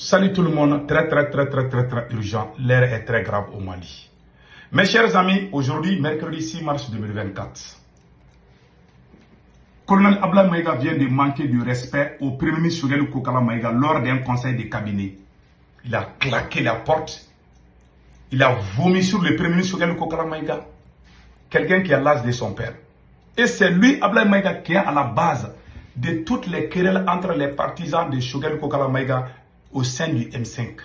Salut tout le monde, très urgent, l'air est très grave au Mali. Mes chers amis, aujourd'hui, mercredi 6 mars 2024, Colonel Ablaye Maïga vient de manquer du respect au Premier ministre Choguel Kokala Maïga lors d'un conseil de cabinet. Il a claqué la porte, il a vomi sur le Premier ministre Choguel Kokala Maïga, quelqu'un qui a l'âge de son père. Et c'est lui, Ablaye Maïga, qui est à la base de toutes les querelles entre les partisans de Choguel Kokala Maïga au sein du M5.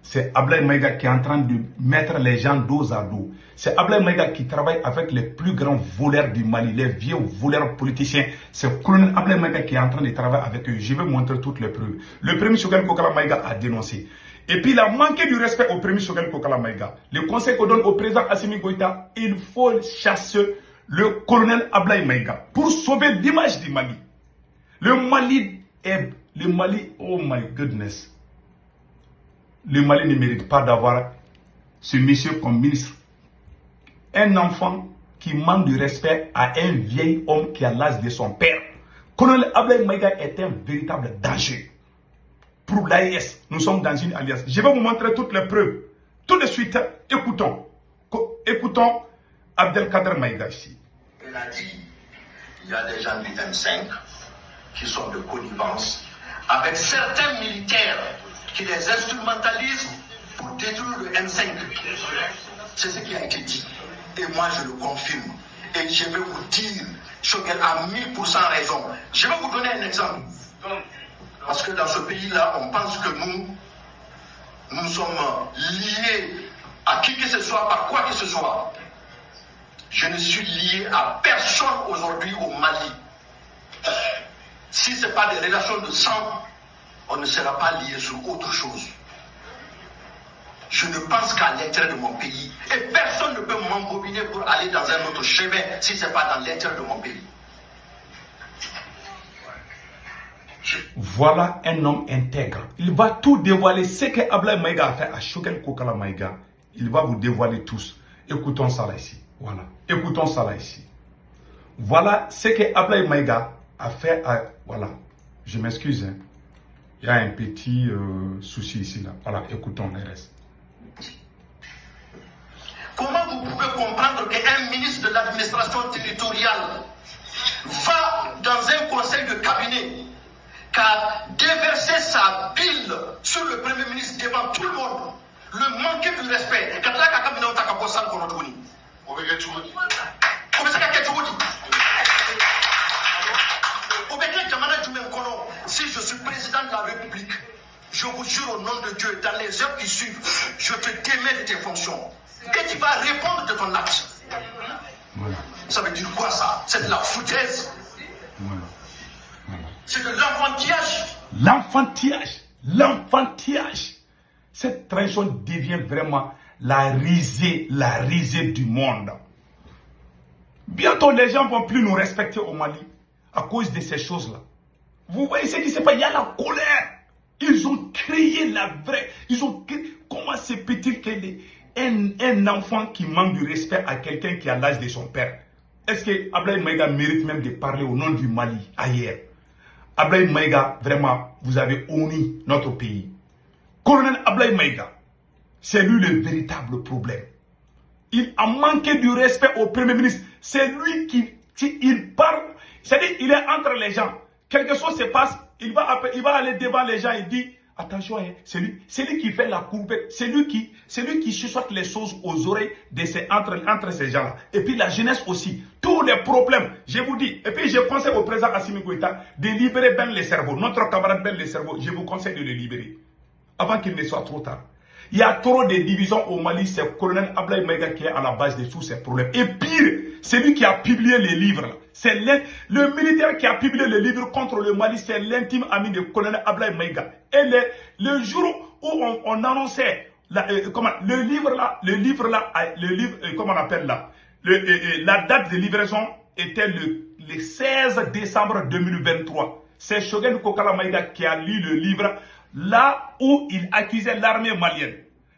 C'est Ablaye Maïga qui est en train de mettre les gens dos à dos. C'est Ablaye Maïga qui travaille avec les plus grands voleurs du Mali, les vieux voleurs politiciens. C'est le colonel Ablaye Maïga qui est en train de travailler avec eux. Je vais montrer toutes les preuves. Le premier Choguel Kokala Maïga a dénoncé. Et puis il a manqué du respect au premier Choguel Kokala Maïga. Le conseil qu'on donne au président Assimi Goïta, il faut chasser le colonel Ablaye Maïga pour sauver l'image du Mali. Le Mali, oh my goodness. Le Mali ne mérite pas d'avoir ce monsieur comme ministre. Un enfant qui manque de respect à un vieil homme qui a l'âge de son père. Colonel Ablaye Maïga est un véritable danger. Pour l'AES, nous sommes dans une alliance. Je vais vous montrer toutes les preuves. Tout de suite, écoutons. Écoutons Abdelkader Maïga ici. Il a dit, il y a des gens du M5 qui sont de connivence avec certains militaires qui les instrumentalisent pour détruire le M5. C'est ce qui a été dit. Et moi, je le confirme. Et je vais vous dire, Choguel a 1000% raison. Je vais vous donner un exemple. Parce que dans ce pays-là, on pense que nous sommes liés à qui que ce soit, par quoi que ce soit. Je ne suis lié à personne aujourd'hui au Mali. Si ce n'est pas des relations de sang, on ne sera pas lié sur autre chose. Je ne pense qu'à l'intérêt de mon pays. Et personne ne peut m'embobiner pour aller dans un autre chemin si ce n'est pas dans l'intérêt de mon pays. Voilà un homme intègre. Il va tout dévoiler. Ce que Ablaye Maïga a fait à Choguel Kokala Maïga, il va vous dévoiler tous. Écoutons ça là ici. Voilà. Écoutons ça là ici. Voilà ce que Ablaye Maïga a fait à... Voilà. Je m'excuse. Hein. Il y a un petit souci ici là. Voilà. Écoutons les restes. Comment vous pouvez comprendre qu'un ministre de l'administration territoriale va dans un conseil de cabinet qu'a déversé sa bile sur le Premier ministre devant tout le monde, le manquer du respect. Si je suis président de la République, je vous jure au nom de Dieu, dans les heures qui suivent, je te démets de tes fonctions. Et tu vas répondre de ton acte. Voilà. Ça veut dire quoi ça? C'est de la foutaise. Voilà. Voilà. C'est de l'enfantillage. L'enfantillage. Cette trahison devient vraiment la risée du monde. Bientôt, les gens ne vont plus nous respecter au Mali à cause de ces choses-là. Vous voyez ce qui se passe, il y a la colère. Ils ont créé la vraie. Comment se peut-il qu'un enfant qui manque de respect à quelqu'un qui a l'âge de son père? Est-ce que Ablaye Maïga mérite même de parler au nom du Mali ailleurs? Ablaye Maïga, vraiment, vous avez honni notre pays. Colonel Ablaye Maïga, c'est lui le véritable problème. Il a manqué du respect au Premier ministre. C'est lui il parle, c'est-à-dire il est entre les gens. Quelque chose se passe, il va aller devant les gens et dit, attention, hein, c'est lui qui fait la courbette, c'est lui qui chuchote les choses aux oreilles entre ces gens-là. Et puis la jeunesse aussi, tous les problèmes, je vous dis. Et puis je conseille au président Assimi Goïta de libérer Ben le cerveau, notre camarade Ben le cerveau, je vous conseille de le libérer, avant qu'il ne soit trop tard. Il y a trop de divisions au Mali, c'est le colonel Ablaye Maïga qui est à la base de tous ces problèmes. Et pire, c'est lui qui a publié les livres. C'est le militaire qui a publié le livre contre le Mali, c'est l'intime ami de colonel Ablaye Maïga. Et le jour où on annonçait le livre, comment on appelle là, la date de livraison était le 16 décembre 2023. C'est Choguel Kokala Maïga qui a lu le livre là où il accusait l'armée malienne.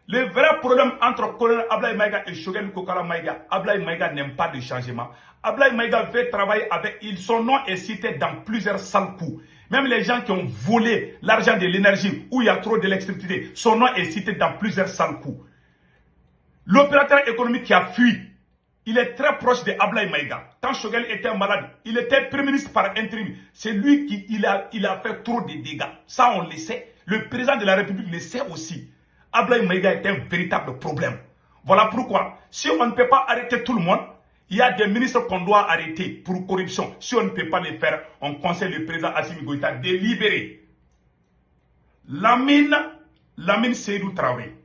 Le vrai problème entre colonel Ablaye Maïga et Choguel Kokala Maïga, Ablaye Maïga n'aime pas de changement. Ablaye Maïga veut travailler avec, son nom est cité dans plusieurs sales coups. Même les gens qui ont volé l'argent de l'énergie, où il y a trop d'électricité, son nom est cité dans plusieurs sales coups. L'opérateur économique qui a fui, il est très proche de Ablaye Maïga. Quand Choguel était malade, il était Premier ministre par intérim. C'est lui qui il a fait trop de dégâts. Ça, on le sait. Le président de la République le sait aussi. Ablaye Maïga est un véritable problème. Voilà pourquoi, si on ne peut pas arrêter tout le monde, il y a des ministres qu'on doit arrêter pour corruption. Si on ne peut pas les faire, on conseille le président Assimi Goïta de libérer Lamine Seydou Traoré.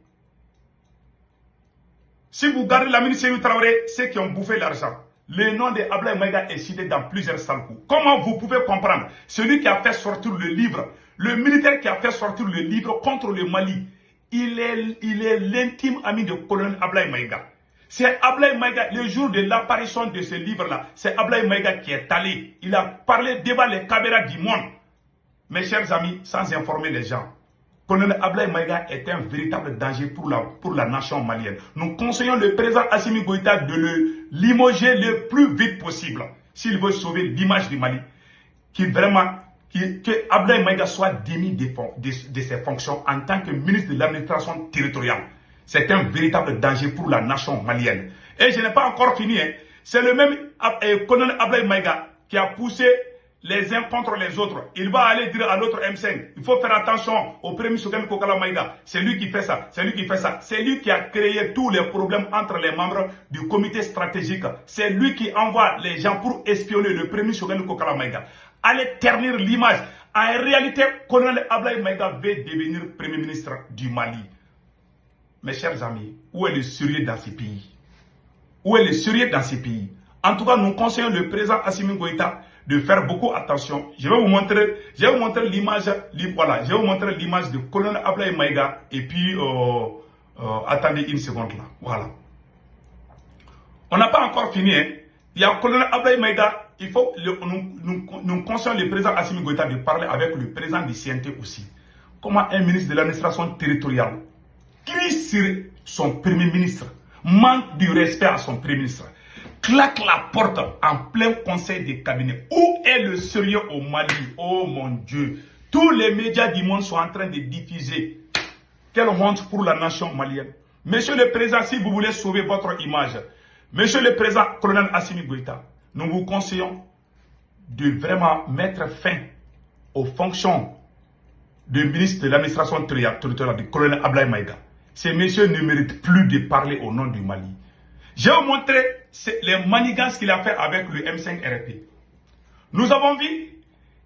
Si vous gardez Lamine Seydou Traoré, ceux qui ont bouffé l'argent, le nom de Ablaye Maïga est cité dans plusieurs sales coups. Comment vous pouvez comprendre? Celui qui a fait sortir le livre, le militaire qui a fait sortir le livre contre le Mali, il est l'intime ami de colonel Ablaye Maïga. C'est Ablaye Maïga, le jour de l'apparition de ce livre-là, c'est Ablaye Maïga qui est allé. Il a parlé devant les caméras du monde. Mes chers amis, sans informer les gens, colonel Ablaye Maïga est un véritable danger pour la nation malienne. Nous conseillons le président Assimi Goïta de le limoger le plus vite possible. S'il veut sauver l'image du Mali, que Ablaye Maïga soit démis de ses fonctions en tant que ministre de l'administration territoriale. C'est un véritable danger pour la nation malienne. Et je n'ai pas encore fini. Hein. C'est le même colonel Ablaye Maïga qui a poussé les uns contre les autres. Il va aller dire à l'autre M5, il faut faire attention au premier Choguel Kokala Maïga. C'est lui qui fait ça, c'est lui qui fait ça. C'est lui qui a créé tous les problèmes entre les membres du comité stratégique. C'est lui qui envoie les gens pour espionner le premier Choguel Kokala Maïga. Allez ternir l'image. En réalité, colonel Ablaye Maïga veut devenir premier ministre du Mali. Mes chers amis, où est le sérieux dans ces pays? Où est le sérieux dans ces pays? En tout cas, nous conseillons le président Assimi Goïta de faire beaucoup attention. Je vais vous montrer l'image. Voilà, je vais vous montrer l'image de colonel Ablaye Maïga. Et puis, attendez une seconde là. Voilà. On n'a pas encore fini. Hein. Il y a colonel Ablaye Maïga. Il faut, nous conseillons le président Assimi Goïta de parler avec le président du CNT aussi. Comment un ministre de l'administration territoriale crie sur son premier ministre, manque du respect à son premier ministre, claque la porte en plein conseil des cabinets. Où est le sérieux au Mali? Oh mon Dieu, tous les médias du monde sont en train de diffuser. Quelle honte pour la nation malienne. Monsieur le président, si vous voulez sauver votre image, monsieur le président colonel Assimi Goïta, nous vous conseillons de vraiment mettre fin aux fonctions de ministre de l'administration territoriale du colonel Ablaye Maïga. Ces messieurs ne méritent plus de parler au nom du Mali. Je vais vous montrer les manigances qu'il a fait avec le M5 RP. Nous avons vu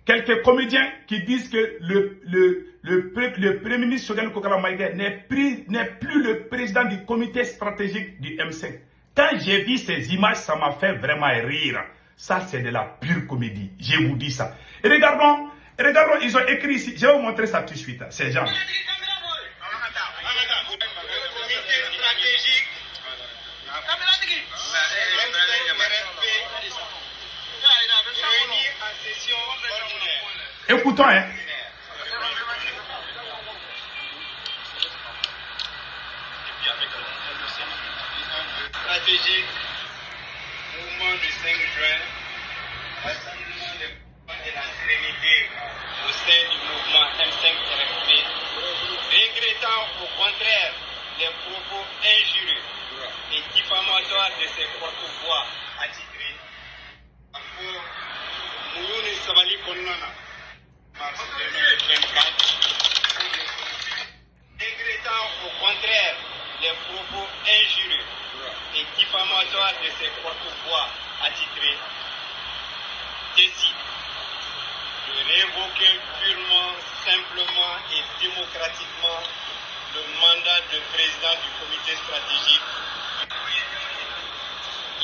quelques comédiens qui disent que le premier ministre Choguel Kokala Maïga n'est plus le président du comité stratégique du M5. Quand j'ai vu ces images, ça m'a fait vraiment rire. Ça, c'est de la pure comédie. Je vous dis ça. Et regardons, ils ont écrit ici. Je vais vous montrer ça tout de suite, ces gens. Écoutons, hein. Stratégique, mouvement du 5 juin, rassemblement des points de la sérénité au sein du mouvement M5RFP, regrettant au contraire les propos injurieux et diffamatoires de ses porte-voix attitrés. Encore, Mouyouni Sabali Konana, mars 2024, regrettant au contraire les propos injurieux et diffamatoires de ses porte-voix attitrés, décide de révoquer purement, simplement et démocratiquement le mandat de président du comité stratégique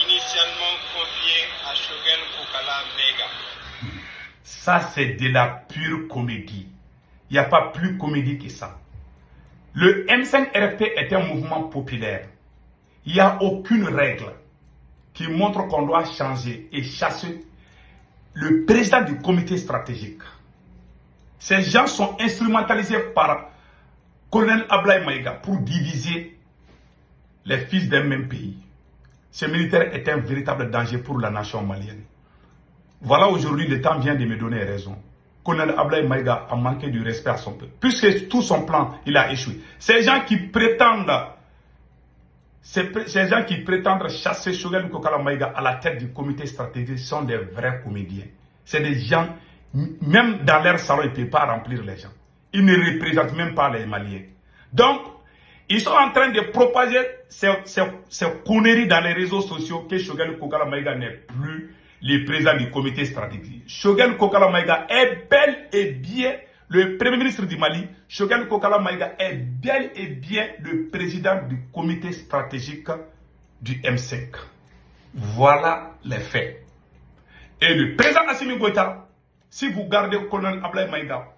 initialement confié à Choguel Kokala Maïga. Ça, c'est de la pure comédie. Il n'y a pas plus comédie que ça. Le M5RFP est un mouvement populaire. Il n'y a aucune règle qui montre qu'on doit changer et chasser le président du comité stratégique. Ces gens sont instrumentalisés par colonel Ablaye Maïga pour diviser les fils d'un même pays. Ce militaire est un véritable danger pour la nation malienne. Voilà, aujourd'hui, le temps vient de me donner raison. Colonel Ablaye Maïga a manqué du respect à son peuple. Puisque tout son plan, il a échoué. Ces gens qui prétendent chasser Choguel Kokala Maïga à la tête du comité stratégique sont des vrais comédiens. C'est des gens, même dans leur salon, ils ne peuvent pas remplir les gens. Ils ne représentent même pas les Maliens. Donc, ils sont en train de propager ces conneries dans les réseaux sociaux que Choguel Kokala Maïga n'est plus le président du comité stratégique. Choguel Kokala Maïga est bel et bien le premier ministre du Mali. Choguel Kokala Maïga est bel et bien le président du comité stratégique du M5. Voilà les faits. Et le président Assimi Goïta, si vous gardez le colonel Ablaye Maïga,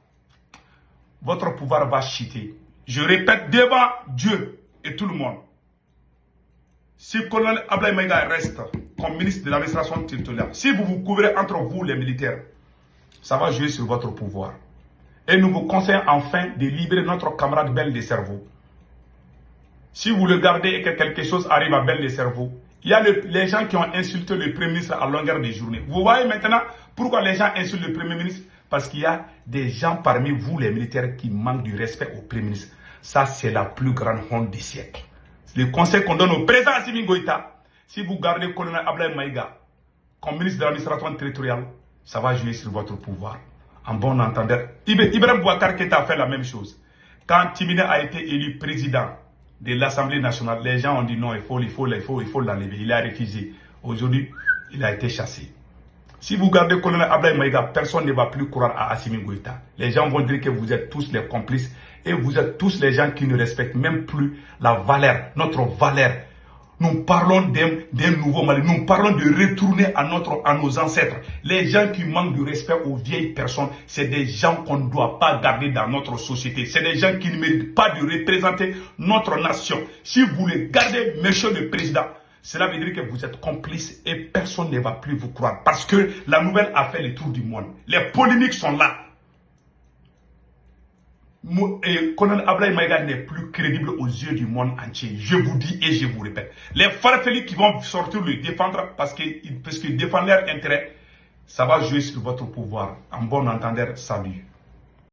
votre pouvoir va chuter. Je répète devant Dieu et tout le monde. Si le colonel Ablaye Maïga reste comme ministre de l'administration territoriale, si vous vous couvrez entre vous les militaires, ça va jouer sur votre pouvoir. Et nous vous conseillons enfin de libérer notre camarade Ben de Cerveau. Si vous le gardez et que quelque chose arrive à Ben de Cerveau, il y a les gens qui ont insulté le Premier ministre à longueur de journée. Vous voyez maintenant pourquoi les gens insultent le Premier ministre? Parce qu'il y a des gens parmi vous les militaires qui manquent du respect au Premier ministre. Ça, c'est la plus grande honte du siècle. Le conseil qu'on donne au président Assimi Goïta, si vous gardez le colonel Ablaye Maïga comme ministre de l'administration territoriale, ça va jouer sur votre pouvoir. En bon entendeur, Ibrahim Boubacar Keïta a fait la même chose. Quand Timine a été élu président de l'Assemblée nationale, les gens ont dit non, il faut l'enlever. Il a refusé. Aujourd'hui, il a été chassé. Si vous gardez le colonel Ablaye Maïga, personne ne va plus croire à Assimi Goïta. Les gens vont dire que vous êtes tous les complices et vous êtes tous les gens qui ne respectent même plus la valeur, notre valeur. Nous parlons d'un nouveau Mali. Nous parlons de retourner à nos ancêtres. Les gens qui manquent de respect aux vieilles personnes, c'est des gens qu'on ne doit pas garder dans notre société. C'est des gens qui ne méritent pas de représenter notre nation. Si vous les gardez, monsieur le président, cela veut dire que vous êtes complice et personne ne va plus vous croire. Parce que la nouvelle a fait le tour du monde. Les polémiques sont là. Et Colonel Ablaye Maïga n'est plus crédible aux yeux du monde entier. Je vous dis et je vous répète. Les farfelis qui vont sortir le défendre parce qu'ils défendent leur intérêt, ça va jouer sur votre pouvoir. En bon entendeur, salut.